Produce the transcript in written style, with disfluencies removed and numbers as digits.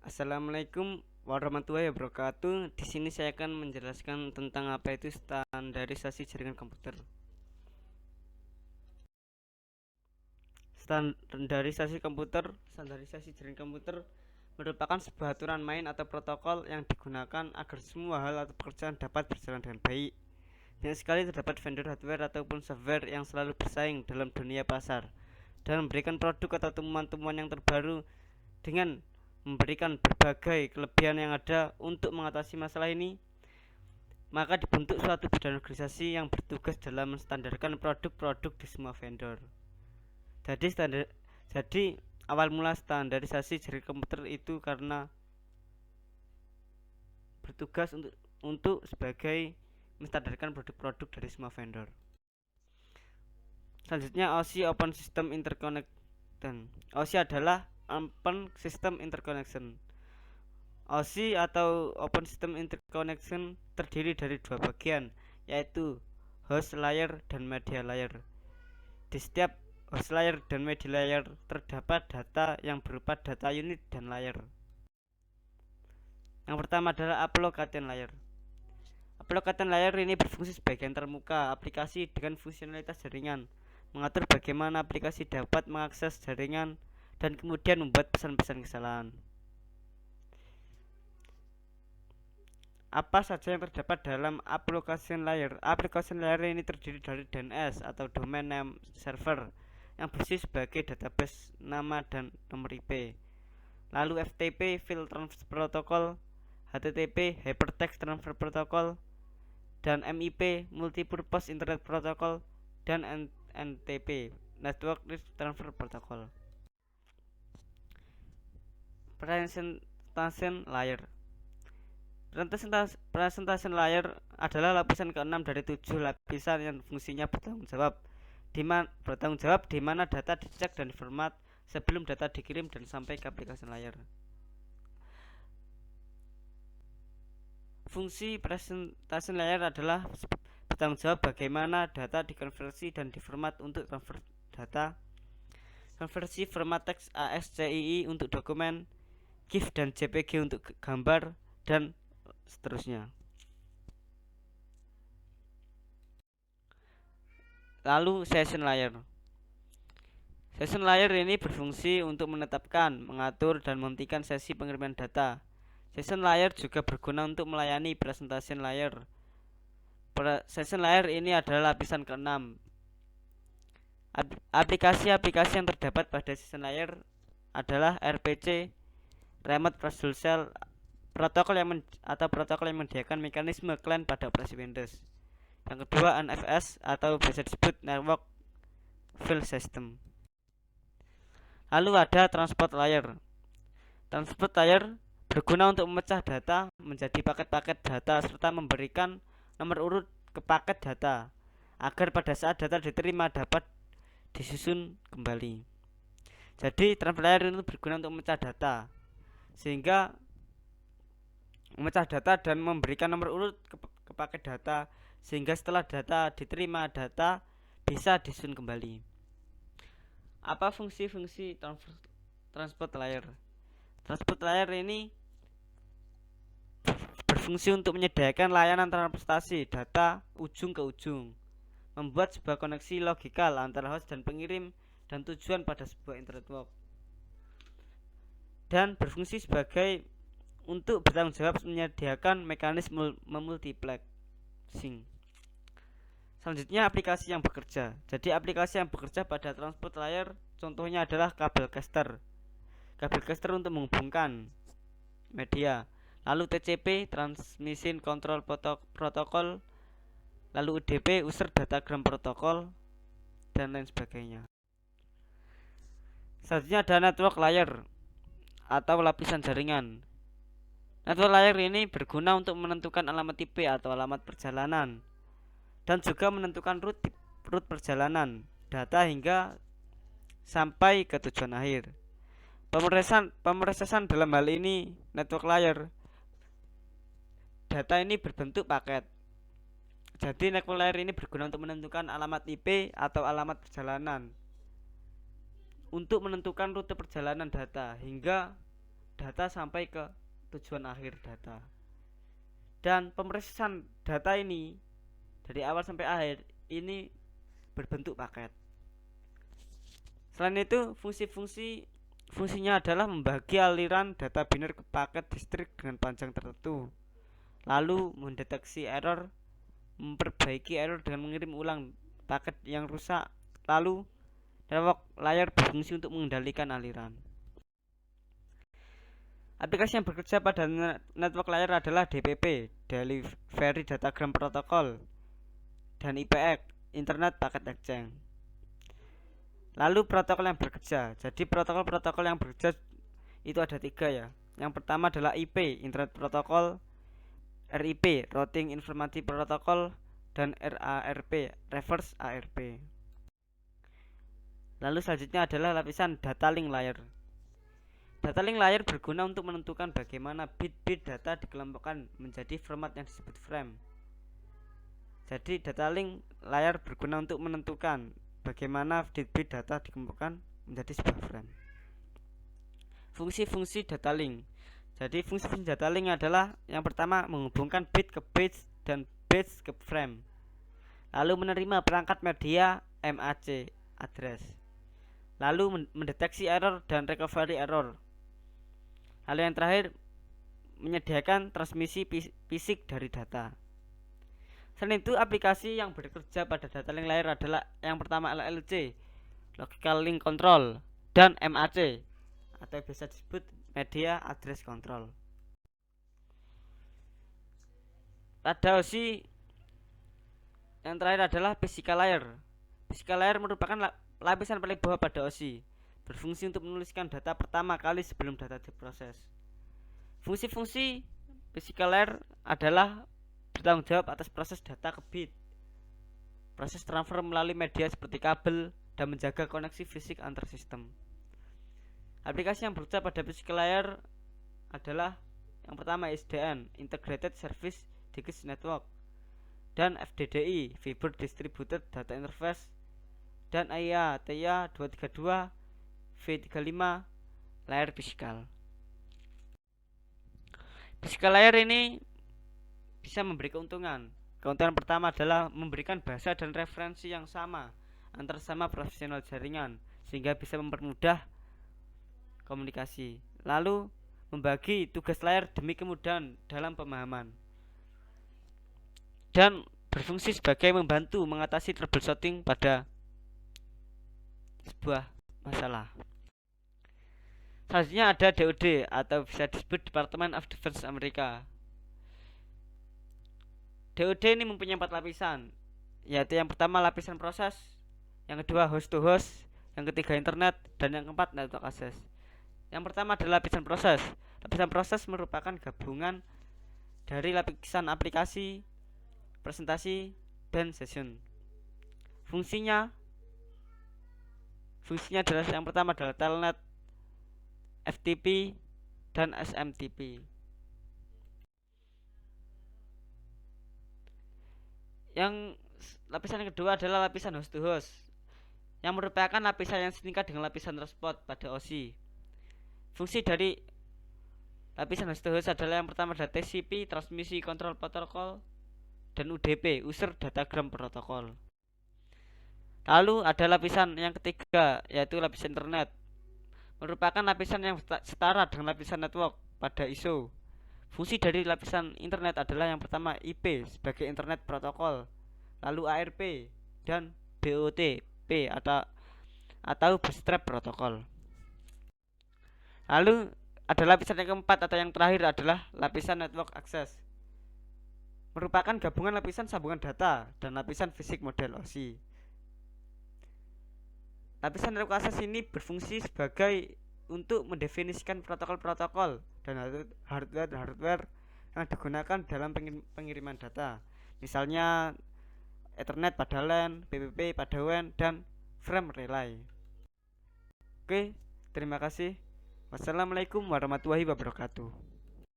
Assalamualaikum warahmatullahi wabarakatuh. Di sini saya akan menjelaskan tentang apa itu standarisasi jaringan komputer. Standarisasi jaringan komputer merupakan sebuah aturan main atau protokol yang digunakan agar semua hal atau pekerjaan dapat berjalan dengan baik. Banyak sekali terdapat vendor hardware ataupun software yang selalu bersaing dalam dunia pasar dan memberikan produk atau temuan-temuan yang terbaru dengan memberikan berbagai kelebihan yang ada. Untuk mengatasi masalah ini, maka dibentuk suatu badan organisasi yang bertugas dalam menstandarkan produk-produk di semua vendor. Jadi awal mula standarisasi jaringan komputer itu karena bertugas untuk sebagai menstandarkan produk-produk dari semua vendor. Selanjutnya, OSI Open System Interconnection. OSI adalah Open System Interconnection. OSI atau Open System Interconnection terdiri dari dua bagian, yaitu host layer dan media layer. Di setiap host layer dan media layer terdapat data yang berupa data unit dan layer. Yang pertama adalah application layer. Application layer ini berfungsi sebagai termuka aplikasi dengan fungsionalitas jaringan, mengatur bagaimana aplikasi dapat mengakses jaringan dan kemudian membuat pesan-pesan kesalahan. Apa saja yang terdapat dalam application layer? Application layer ini terdiri dari DNS atau Domain Name Server yang bersih sebagai database nama dan nomor IP. Lalu FTP File Transfer Protocol, HTTP Hypertext Transfer Protocol, dan MIP Multipurpose Internet Protocol, dan NTP Network Transfer Protocol. Presentation layer. Presentation layer adalah lapisan ke-6 dari 7 lapisan yang fungsinya bertanggung jawab di mana data dicek dan diformat sebelum data dikirim dan sampai ke aplikasi layer. Fungsi presentation layer adalah bertanggung jawab bagaimana data dikonversi dan diformat untuk konversi format teks ASCII untuk dokumen, GIF dan JPG untuk gambar, dan seterusnya. Lalu session layer. Session layer ini berfungsi untuk menetapkan, mengatur, dan menghentikan sesi pengiriman data. Session layer juga berguna untuk melayani presentation layer. Session layer ini adalah lapisan ke-6. Aplikasi-aplikasi yang terdapat pada session layer adalah RPC, Remote Producer protokol yang menyediakan mekanisme client pada operasi Windows. Yang kedua, NFS atau biasa disebut Network File System. Lalu ada transport layer. Transport layer berguna untuk memecah data menjadi paket-paket data serta memberikan nomor urut ke paket data agar pada saat data diterima dapat disusun kembali. Jadi transport layer itu berguna untuk memecah data, sehingga memecah data dan memberikan nomor urut ke paket data, sehingga setelah data diterima data bisa disusun kembali. Apa fungsi-fungsi transport layer? Transport layer ini berfungsi untuk menyediakan layanan transportasi data ujung ke ujung, membuat sebuah koneksi logikal antara host dan pengirim dan tujuan pada sebuah internet network, dan berfungsi sebagai untuk bertanggung jawab menyediakan mekanisme memultiplexing. Selanjutnya, aplikasi yang bekerja. Jadi aplikasi yang bekerja pada transport layer contohnya adalah kabel caster. Kabel caster untuk menghubungkan media. Lalu TCP Transmission Control Protocol, lalu UDP User Datagram Protocol, dan lain sebagainya. Selanjutnya ada network layer atau lapisan jaringan. Network layer ini berguna untuk menentukan alamat IP atau alamat perjalanan dan juga menentukan route perjalanan data hingga sampai ke tujuan akhir. Pemrosesan dalam hal ini network layer, data ini berbentuk paket. Jadi network layer ini berguna untuk menentukan alamat IP atau alamat perjalanan untuk menentukan rute perjalanan data hingga data sampai ke tujuan akhir data. Dan pemrosesan data ini dari awal sampai akhir ini berbentuk paket. Selain itu, fungsinya adalah membagi aliran data biner ke paket distrik dengan panjang tertentu, lalu mendeteksi error, memperbaiki error dengan mengirim ulang paket yang rusak, lalu network layer berfungsi untuk mengendalikan aliran. Aplikasi yang bekerja pada network layer adalah DPP, Delivery Datagram Protocol, dan IPX, Internet Packet Exchange. Lalu protokol yang bekerja. Jadi protokol-protokol yang bekerja itu ada 3 ya. Yang pertama adalah IP, Internet Protocol, RIP, Routing Information Protocol, dan RARP, Reverse ARP. Lalu selanjutnya adalah lapisan data link layer. Data link layer berguna untuk menentukan bagaimana bit-bit data dikelompokkan menjadi format yang disebut frame. Jadi data link layer berguna untuk menentukan bagaimana bit-bit data dikelompokkan menjadi sebuah frame. Fungsi-fungsi data link. Jadi fungsi-fungsi data link adalah yang pertama menghubungkan bit ke bits dan bits ke frame. Lalu menerima perangkat media MAC address. Lalu mendeteksi error dan recovery error. Lalu yang terakhir menyediakan transmisi fisik dari data. Selain itu, aplikasi yang bekerja pada data link layer adalah yang pertama LLC, Logical Link Control, dan MAC atau biasa disebut Media Address Control. Pada OSI yang terakhir adalah physical layer. Physical layer merupakan lapisan paling bawah pada OSI, berfungsi untuk menuliskan data pertama kali sebelum data diproses. Fungsi-fungsi physical layer adalah bertanggung jawab atas proses data ke bit, proses transfer melalui media seperti kabel, dan menjaga koneksi fisik antar sistem. Aplikasi yang bekerja pada physical layer adalah yang pertama SDN, Integrated Service Discrete Network, dan FDDI, Fiber Distributed Data Interface, dan AIA TIA 232 V35 layer physical. Physical layer ini bisa memberi keuntungan. Keuntungan pertama adalah memberikan bahasa dan referensi yang sama antar sama profesional jaringan sehingga bisa mempermudah komunikasi. Lalu membagi tugas layer demi kemudahan dalam pemahaman. Dan berfungsi sebagai membantu mengatasi troubleshooting pada sebuah masalah. Selanjutnya ada DoD atau bisa disebut Department of Defense Amerika. DoD ini mempunyai 4 lapisan, yaitu yang pertama lapisan proses, yang kedua host to host, yang ketiga internet, dan yang keempat network access. Yang pertama adalah lapisan proses. Lapisan proses merupakan gabungan dari lapisan aplikasi, presentasi, dan session. Fungsinya adalah yang pertama adalah telnet, FTP, dan SMTP. Yang lapisan yang kedua adalah lapisan host to host, yang merupakan lapisan yang setingkat dengan lapisan transport pada OSI. Fungsi dari lapisan host to host adalah yang pertama adalah TCP, Transmisi Control Protocol, dan UDP, User Datagram Protocol. Lalu ada lapisan yang ketiga, yaitu lapisan internet, merupakan lapisan yang setara dengan lapisan network pada ISO. Fungsi dari lapisan internet adalah yang pertama IP sebagai internet protokol, lalu ARP dan BOTP atau bootstrap protokol. Lalu ada lapisan yang keempat atau yang terakhir adalah lapisan network access, merupakan gabungan lapisan sambungan data dan lapisan fisik model OSI. Lapisan network access ini berfungsi sebagai untuk mendefinisikan protokol-protokol dan hardware yang digunakan dalam pengiriman data. Misalnya Ethernet pada LAN, PPP pada WAN, dan frame relay. Oke, terima kasih. Wassalamualaikum warahmatullahi wabarakatuh.